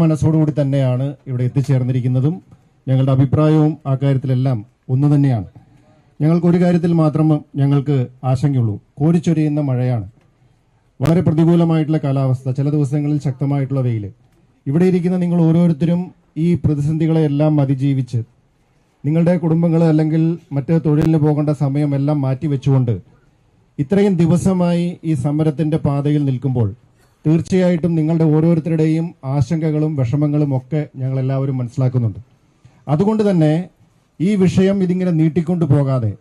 മനസ്സോടുകൂടി തന്നെയാണ് ഇവിടെ എത്തിച്ചേർന്നിരിക്കുന്നതും ഞങ്ങളുടെ അഭിപ്രായവും ആ കാര്യത്തിലെല്ലാം ഒന്നു തന്നെയാണ്. ഞങ്ങൾക്കൊരു കാര്യത്തിൽ മാത്രം ഞങ്ങൾക്ക് ആശങ്കയുള്ളൂ. കോരിച്ചൊരിയുന്ന മഴയാണ്, വളരെ പ്രതികൂലമായിട്ടുള്ള കാലാവസ്ഥ, ചില ദിവസങ്ങളിൽ ശക്തമായിട്ടുള്ള വെയിൽ. ഇവിടെ ഇരിക്കുന്ന നിങ്ങൾ ഓരോരുത്തരും ഈ പ്രതിസന്ധികളെ എല്ലാം അതിജീവിച്ച് നിങ്ങളുടെ കുടുംബങ്ങൾ അല്ലെങ്കിൽ മറ്റ് തൊഴിലിന് പോകേണ്ട സമയമെല്ലാം മാറ്റിവെച്ചുകൊണ്ട് ഇത്രയും ദിവസമായി ഈ സമരത്തിന്റെ പാതയിൽ നിൽക്കുമ്പോൾ തീർച്ചയായിട്ടും നിങ്ങളുടെ ഓരോരുത്തരുടെയും ആശങ്കകളും വിഷമങ്ങളും ഒക്കെ ഞങ്ങൾ എല്ലാവരും മനസ്സിലാക്കുന്നുണ്ട്. അതുകൊണ്ട് തന്നെ ഈ വിഷയം ഇതിങ്ങനെ നീട്ടിക്കൊണ്ടു പോകാതെ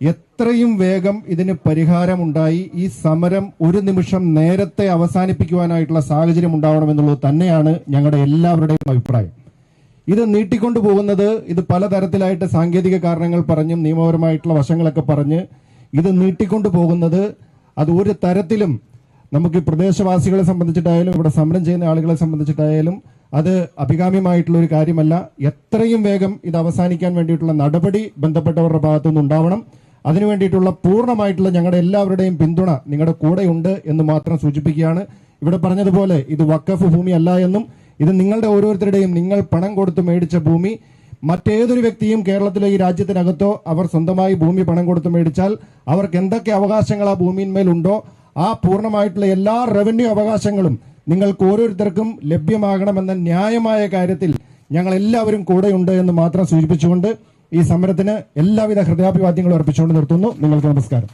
എത്രയും വേഗം ഇതിന് പരിഹാരമുണ്ടായി ഈ സമരം ഒരു നിമിഷം നേരത്തെ അവസാനിപ്പിക്കുവാനായിട്ടുള്ള സാഹചര്യം ഉണ്ടാവണമെന്നുള്ളത് തന്നെയാണ് ഞങ്ങളുടെ എല്ലാവരുടെയും അഭിപ്രായം. ഇത് നീട്ടിക്കൊണ്ടു പോകുന്നത് ഇത് പലതരത്തിലായിട്ട് സാങ്കേതിക കാരണങ്ങൾ പറഞ്ഞും നിയമപരമായിട്ടുള്ള വശങ്ങളൊക്കെ പറഞ്ഞ് ഇത് നീട്ടിക്കൊണ്ടു പോകുന്നത് അത് ഒരു തരത്തിലും നമുക്ക് ഈ പ്രദേശവാസികളെ സംബന്ധിച്ചിട്ടായാലും ഇവിടെ സമരം ചെയ്യുന്ന ആളുകളെ സംബന്ധിച്ചിട്ടായാലും അത് അഭികാമ്യമായിട്ടുള്ള ഒരു കാര്യമല്ല. എത്രയും വേഗം ഇത് അവസാനിക്കാൻ വേണ്ടിയിട്ടുള്ള നടപടി ബന്ധപ്പെട്ടവരുടെ ഭാഗത്തുനിന്ന് ഉണ്ടാവണം. അതിനുവേണ്ടിയിട്ടുള്ള പൂർണ്ണമായിട്ടുള്ള ഞങ്ങളുടെ എല്ലാവരുടെയും പിന്തുണ നിങ്ങളുടെ കൂടെയുണ്ട് എന്ന് മാത്രം സൂചിപ്പിക്കുകയാണ്. ഇവിടെ പറഞ്ഞതുപോലെ ഇത് വഖഫ് ഭൂമി അല്ല എന്നും ഇത് നിങ്ങളുടെ ഓരോരുത്തരുടെയും നിങ്ങൾ പണം കൊടുത്ത് മേടിച്ച ഭൂമി മറ്റേതൊരു വ്യക്തിയും കേരളത്തിലെ ഈ രാജ്യത്തിനകത്തോ അവർ സ്വന്തമായി ഭൂമി പണം കൊടുത്ത് മേടിച്ചാൽ അവർക്ക് എന്തൊക്കെ അവകാശങ്ങൾ ആ ഭൂമിയിന്മേലുണ്ടോ ആ പൂർണ്ണമായിട്ടുള്ള എല്ലാ റവന്യൂ അവകാശങ്ങളും നിങ്ങൾക്ക് ഓരോരുത്തർക്കും ലഭ്യമാകണമെന്ന ന്യായമായ കാര്യത്തിൽ ഞങ്ങൾ എല്ലാവരും കൂടെയുണ്ട് എന്ന് മാത്രം സൂചിപ്പിച്ചുകൊണ്ട് ഈ സമരത്തിന് എല്ലാവിധ ഹൃദയാഭിവാദ്യങ്ങളും അർപ്പിച്ചുകൊണ്ട് നിർത്തുന്നു. നിങ്ങൾക്ക് നമസ്കാരം.